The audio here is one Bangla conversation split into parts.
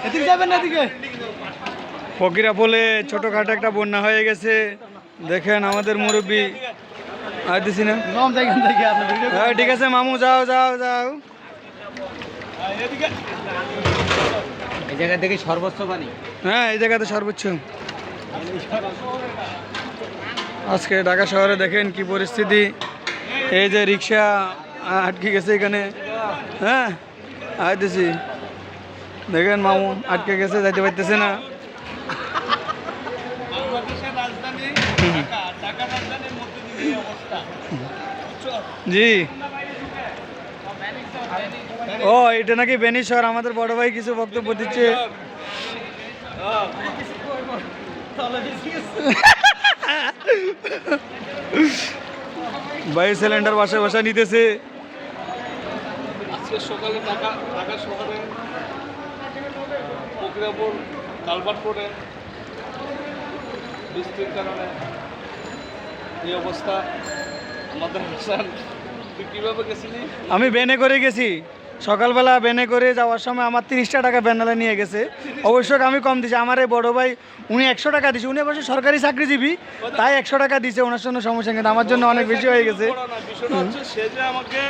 এদিকে যাবেন না এদিকে। ফকিরা বলে ছোটখাটো একটা বন্যা হয়ে গেছে। দেখেন আমাদের মুরব্বী আর দিছি না। নাম দেখেন দেখে আপনি ভিডিও হ্যাঁ ঠিক আছে মামু, যাও যাও যাও। এদিকে। এই জায়গা থেকে সর্বোচ্চ পানি। হ্যাঁ এই জায়গাতে সর্বোচ্চ। আজকে ঢাকা শহরে দেখেন কি পরিস্থিতি। এই যে রিক্সা আটকে গেছে এখানে। হ্যাঁ আইতেছি, দেখেন মামু আটকে গেছে, যাইতে পারতেছে না। বাংলাদেশের রাজধানী ঢাকা, ঢাকা রাজধানীর মধ্যে দিয়ে এই অবস্থা। জি ও এটা নাকি বেনিস শহর। আমাদের বড় ভাই কিছু বক্তব্য দিচ্ছে। ভাই সিলিন্ডার বাসা নিতেছে। আজকে সকালে ঢাকা শহরে ফকিরাপুর কালভার্ট রোডে বৃষ্টির কারণে এই অবস্থা। আমাদের হাসান, তুই কীভাবে গেছিলি? আমি বেনে করে গেছি, সকালবেলা বেনে করে যাওয়ার সময় আমার 30টা টাকা বেনালে নিয়ে গেছে। অবশ্য আমি কম দিছি। আমার এই বড় ভাই উনি 100 টাকা দিছে। উনি অবশ্য সরকারি চাকরিজীবী, তাই 100 টাকা দিছে। ওনার জন্য সমস্যা, কিন্তু আমার জন্য অনেক বেশি হয়ে গেছে। বিষয়টা হচ্ছে সে যে আমাকে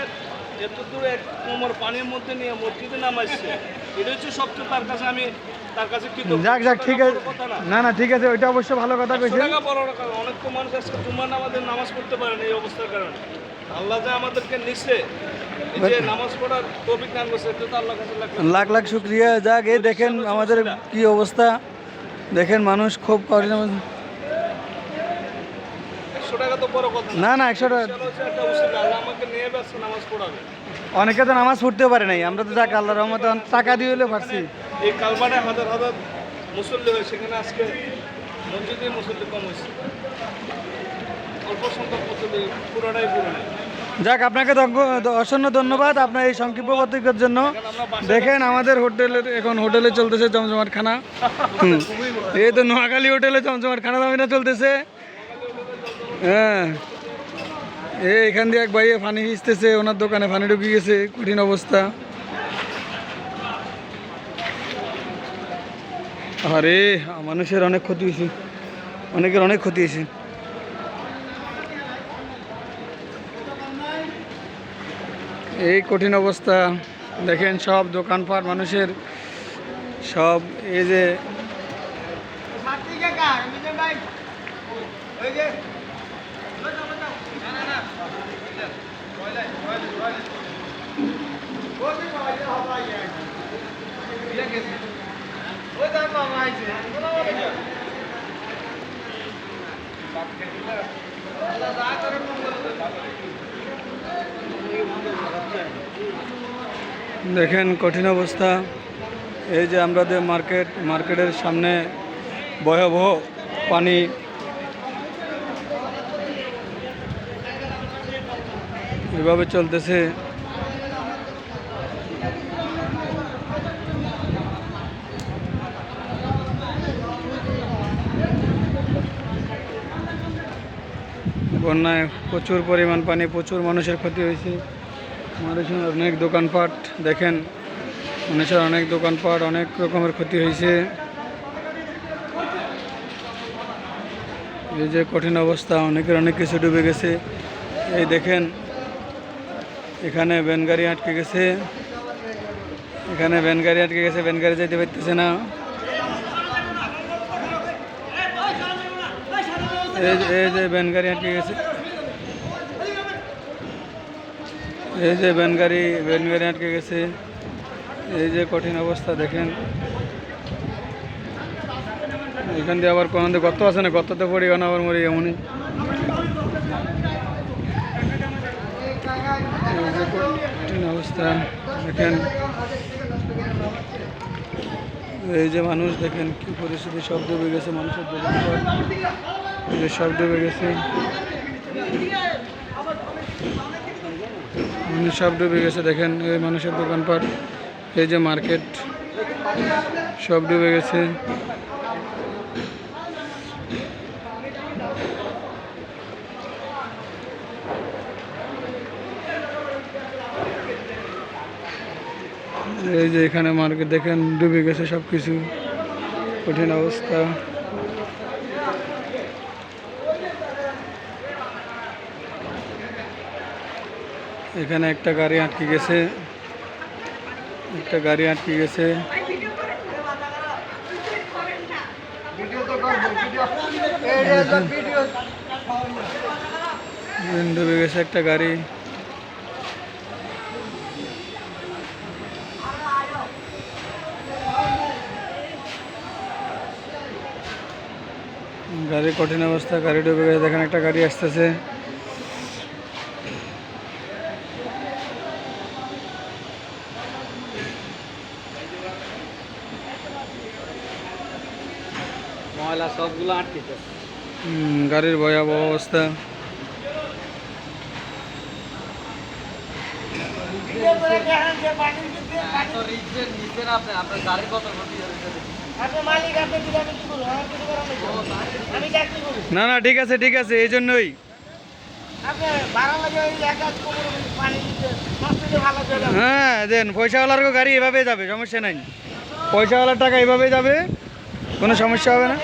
এত দূরে এক কোমর পানির মধ্যে নিয়ে মসজিদে নামাইছে, এটা হচ্ছে সবচেয়ে তার কাছে কৃতজ্ঞ। যাক ঠিক আছে। না ঠিক আছে, ওইটা অবশ্য ভালো কথা কইছে। বড় কথা, অনেক তো মানুষ আজকে জুম্মার আমাদের নামাজ পড়তে পারে না এই অবস্থার কারণে। আল্লাহ যে আমাদেরকে নিচ্ছে, এই যে নামাজ পড়ার তৌফিক দান করছে, এটা তো আল্লাহর কাছে লাখ লাখ শুক্রিয়া। যাক এই দেখেন আমাদের কি অবস্থা, দেখেন মানুষ খুব কঠিন। 100 টাকা তো বড় কথা না 100 টাকা। একটা উসিলা, আল্লাহ আমাকে নিয়ে ব্যস্ত নামাজ পড়াবে। অনেকে তো নামাজ পড়তেও পারে নাই, আমরা তো যাক আল্লাহর রহমতে টাকা দিয়ে হলে পারছি। এই কালবারে হাজার হাজার মুসল্লি হয়, সেখানে আজকে মসজিদে মুসল্লি কম হয়েছে, অল্প সংখ্যক মুসল্লি, পুরোটাই পুরোটাই। যাক আপনাকে অসংখ্য ধন্যবাদ আপনার এই সংক্ষিপ্ত বক্তব্যের জন্য। দেখেন আমাদের হোটেলে চলতেছে জমজমাট খানা। এই তো নোয়াখালী হোটেলে জমজমাট খানা দামিনা চলতেছে। হ্যাঁ এখান দিয়ে এক ভাইয়ে পানি ভিজতেছে, ওনার দোকানে পানি ঢুকে গেছে, কঠিন অবস্থা। আরে মানুষের অনেক ক্ষতি হয়েছে, অনেকের অনেক ক্ষতি হয়েছে। এই কঠিন অবস্থা দেখেন, সব দোকানপাট মানুষের সব। এই যে দেখেন কঠিন অবস্থা। এই যে আমাদের মার্কেটের সামনে ভয়াবহ পানি। এভাবে চলতেছে। বন্যায় প্রচুর পরিমাণ পানি, প্রচুর মানুষের ক্ষতি হয়েছে। মানুষের অনেক দোকানপাট দেখেন, মানুষের অনেক দোকানপাট, অনেক রকমের ক্ষতি হয়েছে। এই যে কঠিন অবস্থা, অনেকের অনেক কিছু ডুবে গেছে। এই দেখেন এখানে ভ্যানগাড়ি আটকে গেছে, ভ্যানগাড়ি যেতে পারতেছে না। এই যে ভ্যানগাড়ি আটকে গেছে, এই যে ভ্যানগাড়ি আটকে গেছে। এই যে কঠিন অবস্থা দেখেন। এখান দিয়ে আবার কোনো গর্ত আছে না, গর্ততে পড়ি কেন আবার মরি এমনই। এই যে কঠিন অবস্থা দেখেন। এই যে মানুষ দেখেন কি পরিস্থিতি, সব ডুবে গেছে। মানুষের দোকানপাট এই যে সব ডুবে গেছে, সব ডুবে গেছে। দেখেন এই মানুষের দোকানপাট, এই যে মার্কেট সব ডুবে গেছে। এই যে এখানে মার্কেট দেখেন ডুবে গেছে সব কিছু, কঠিন অবস্থা। এখানে একটা গাড়ি আটকে গেছে, একটা গাড়ি আটকে গেছে। ডুবে গেছে একটা গাড়ি। গাড়ির কঠিন অবস্থা, গাড়ি ডুবে গেছে। দেখেন একটা গাড়ি আসতেছে। ময়লা সবগুলো আটকে গাড়ির ভয়াবহ অবস্থা। আপনার গাড়ির কত ক্ষতি হয়েছে? না না, ঠিক আছে ঠিক আছে, এই জন্যই। হ্যাঁ দেন, পয়সাওয়ালার গাড়ি এভাবে যাবে, সমস্যা নাই। পয়সাওয়ালার টাকা এভাবে যাবে, কোনো সমস্যা হবে না।